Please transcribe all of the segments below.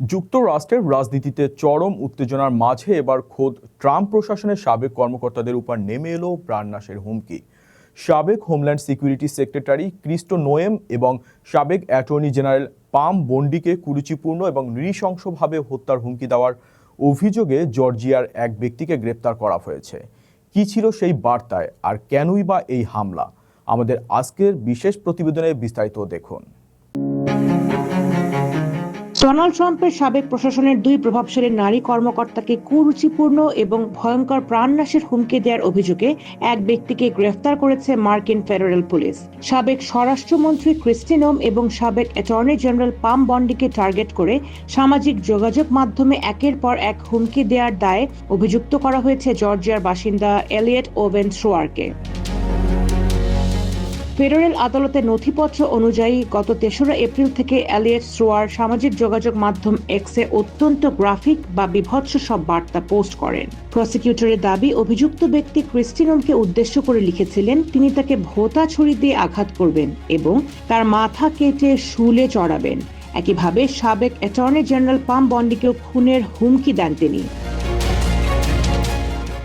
যুক্তরাষ্ট্রের রাজনীতিতে চরম উত্তেজনার মাঝে এবার খোদ ট্রাম্প প্রশাসনের সাবেক কর্মকর্তাদের উপর নেমে এলো প্রাণনাশের হুমকি। সাবেক homeland security secretary Christo Noem এবং সাবেক অ্যাটর্নি জেনারেল পাম বন্ডিকে কুরুচিপূর্ণ এবং নৃশংসভাবে হত্যার হুমকি দেওয়ার অভিযোগে জর্জিয়ার এক ব্যক্তিকে গ্রেপ্তার করা হয়েছে। কি ছিল সেই বার্তায়, আর কেনই বা এই হামলা? আমাদের আজকের বিশেষ প্রতিবেদনে বিস্তারিত দেখুন। ডোনাল্ড ট্রাম্পের সাবেক প্রশাসনের দুই প্রভাবশালী নারী কর্মকর্তাকে কুরুচিপূর্ণ এবং ভয়ঙ্কর প্রাণনাশের হুমকি দেওয়ার অভিযোগে এক ব্যক্তিকে গ্রেফতার করেছে মার্কিন ফেডারেল পুলিশ। সাবেক স্বরাষ্ট্রমন্ত্রী ক্রিস্টি নোম এবং সাবেক অ্যাটর্নি জেনারেল পাম বন্ডিকে টার্গেট করে সামাজিক যোগাযোগ মাধ্যমে একের পর এক হুমকি দেওয়ার দায়ে অভিযুক্ত করা হয়েছে জর্জিয়ার বাসিন্দা এলিয়ট ওভেন থ্রোয়ারকে। ফেডারেল আদালতের নথিপত্র অনুযায়ী গত ৩রা এপ্রিল থেকে এলিয়ট থ্রোয়ার সামাজিক যোগাযোগ মাধ্যম এক্সে অত্যন্ত গ্রাফিক বা বিভৎস সব বার্তা পোস্ট করেন। প্রসিকিউটরের দাবি, অভিযুক্ত ব্যক্তি ক্রিস্টি নোমকে উদ্দেশ্য করে লিখেছিলেন তিনি তাকে ভোঁতা ছুরি দিয়ে আঘাত করবেন এবং তার মাথা কেটে শুলে চড়াবেন। একইভাবে সাবেক অ্যাটর্নি জেনারেল পাম বন্ডিকেও খুনের হুমকি দেন তিনি।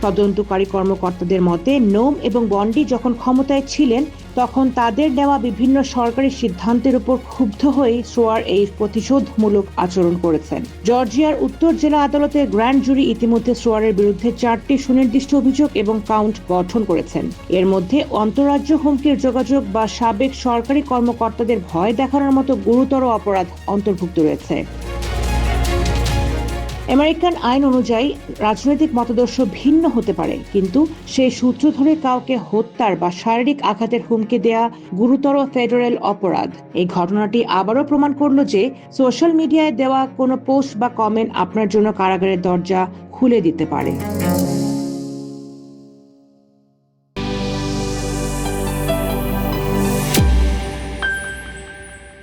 তদন্তকারী কর্মকর্তাদের মতে, নোম এবং বন্ডি যখন ক্ষমতায় ছিলেন তখন তাদের নেওয়া বিভিন্ন সরকারি সিদ্ধান্তের উপর ক্ষুব্ধ হয়ে থ্রোয়ার এই প্রতিশোধমূলক আচরণ করেছেন। জর্জিয়ার উত্তর জেলা আদালতের গ্র্যান্ড জুরি ইতিমধ্যে থ্রোয়ারের বিরুদ্ধে 4টি সুনির্দিষ্ট অভিযোগ এবং কাউন্ট গঠন করেছেন। এর মধ্যে অন্তঃরাজ্য হুমকির যোগাযোগ বা সাবেক সরকারি কর্মকর্তাদের ভয় দেখানোর মতো গুরুতর অপরাধ অন্তর্ভুক্ত রয়েছে। আমেরিকান আইন অনুযায়ী রাজনৈতিক মতাদর্শ ভিন্ন হতে পারে, কিন্তু সেই সূত্র ধরে কাউকে হত্যার বা শারীরিক আঘাতের হুমকি দেয়া গুরুতর ফেডারেল অপরাধ। এই ঘটনাটি আবারও প্রমাণ করল যে সোশ্যাল মিডিয়ায় দেওয়া কোনো পোস্ট বা কমেন্ট আপনার জন্য কারাগারের দরজা খুলে দিতে পারে।